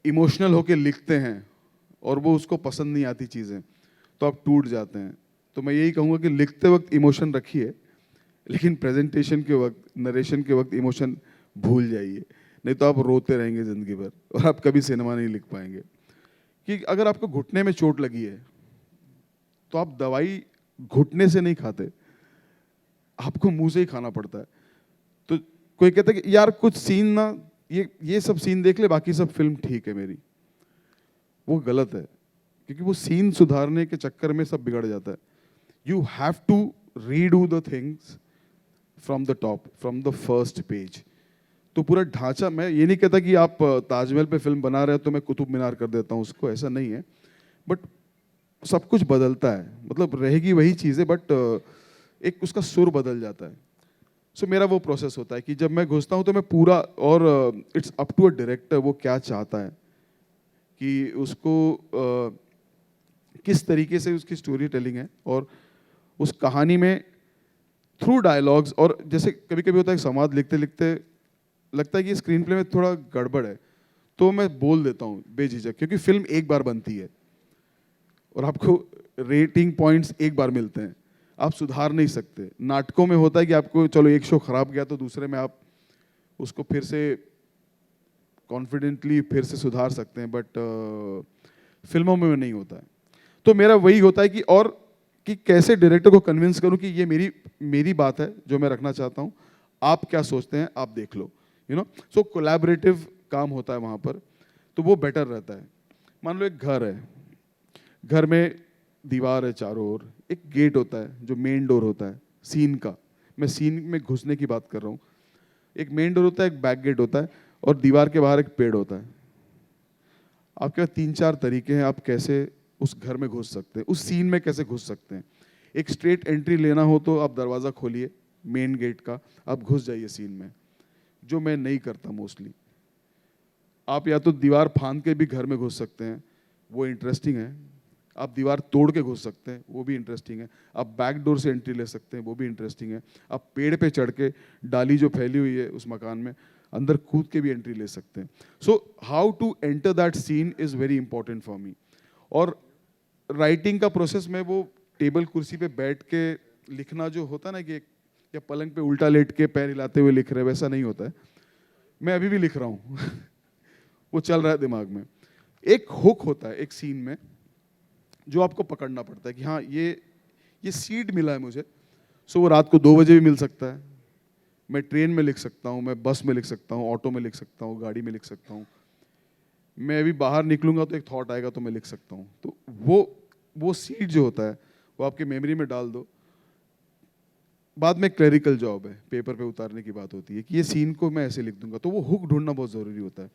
Emotional होके लिखते हैं और वो उसको पसंद नहीं आती चीज़ें, तो आप टूट जाते हैं। तो मैं यही कहूँगा कि लिखते वक्त इमोशन रखिए, लेकिन प्रेजेंटेशन के वक्त, नरेशन के वक्त इमोशन भूल जाइए, नहीं तो आप रोते रहेंगे ज़िंदगी भर और आप कभी सिनेमा नहीं लिख पाएंगे। कि अगर आपको घुटने में चोट लगी है तो आप दवाई घुटने से नहीं खाते, आपको मुंह से ही खाना पड़ता है। तो कोई कहता है कि यार कुछ सीन ना, ये सब सीन देख ले, बाकी सब फिल्म ठीक है मेरी, वो गलत है, क्योंकि वो सीन सुधारने के चक्कर में सब बिगड़ जाता है। You have to redo the things from the top, from the first page. तो पूरा ढांचा, मैं ये नहीं कहता कि आप ताजमहल पे फिल्म बना रहे हो तो मैं कुतुब मीनार कर देता हूँ उसको, ऐसा नहीं है। बट सब कुछ बदलता है, मतलब रहेगी वही चीज़ें, बट एक उसका सुर बदल जाता है। सो मेरा वो प्रोसेस होता है कि जब मैं घुसता हूँ तो मैं पूरा, और it's up to a director वो क्या चाहता है कि उसको किस तरीके से उसकी स्टोरी टेलिंग है, और उस कहानी में थ्रू डायलॉग्स। और जैसे कभी कभी होता है संवाद लिखते लिखते लगता है कि स्क्रीन प्ले में थोड़ा गड़बड़ है, तो मैं बोल देता हूँ बेझिझक, क्योंकि फिल्म एक बार बनती है और आपको रेटिंग पॉइंट्स एक बार मिलते हैं, आप सुधार नहीं सकते। नाटकों में होता है कि आपको चलो एक शो खराब गया तो दूसरे में आप उसको फिर से कॉन्फिडेंटली फिर से सुधार सकते हैं, बट फिल्मों में नहीं होता है। तो मेरा वही होता है कि, और कि कैसे डायरेक्टर को कन्विंस करूं कि ये मेरी मेरी बात है जो मैं रखना चाहता हूं, आप क्या सोचते हैं आप देख लो, यू नो। सो कोलैबोरेटिव काम होता है वहां पर, तो वो बेटर रहता है। मान लो एक घर है, घर में दीवार है चारों ओर, एक गेट होता है जो मेन डोर होता है सीन का, मैं सीन में घुसने की बात कर रहा हूँ। एक मेन डोर होता है, एक बैक गेट होता है, और दीवार के बाहर एक पेड़ होता है। आपके पास 3-4 तरीके हैं आप कैसे उस घर में घुस सकते हैं, उस सीन में कैसे घुस सकते हैं। एक स्ट्रेट एंट्री लेना हो तो आप दरवाज़ा खोलिए मेन गेट का, आप घुस जाइए सीन में, जो मैं नहीं करता मोस्टली। आप या तो दीवार फांद के भी घर में घुस सकते हैं, वो इंटरेस्टिंग है। आप दीवार तोड़ के घुस सकते हैं, वो भी इंटरेस्टिंग है। आप बैक डोर से एंट्री ले सकते हैं, वो भी इंटरेस्टिंग है। आप पेड़ पे चढ़ के, डाली जो फैली हुई है उस मकान में, अंदर कूद के भी एंट्री ले सकते हैं। So how to enter that scene is very important for me. और राइटिंग का प्रोसेस में वो टेबल कुर्सी पे बैठ के लिखना जो होता है ना, कि या पलंग पे उल्टा लेट के पैर हिलाते हुए लिख रहे, वैसा नहीं होता है। मैं अभी भी लिख रहा हूँ वो चल रहा है दिमाग में। एक हुक होता है एक सीन में जो आपको पकड़ना पड़ता है कि हाँ ये सीड मिला है मुझे। सो वो रात को 2 बजे भी मिल सकता है, मैं ट्रेन में लिख सकता हूँ, मैं बस में लिख सकता हूँ, ऑटो में लिख सकता हूँ, गाड़ी में लिख सकता हूँ। मैं अभी बाहर निकलूंगा तो एक थॉट आएगा तो मैं लिख सकता हूँ। तो वो सीड जो होता है वो आपके मेमोरी में डाल दो। बाद में क्लरिकल जॉब है, पेपर पे उतारने की बात होती है कि ये सीन को मैं ऐसे लिख दूंगा, तो वो हुक ढूंढना बहुत ज़रूरी होता है।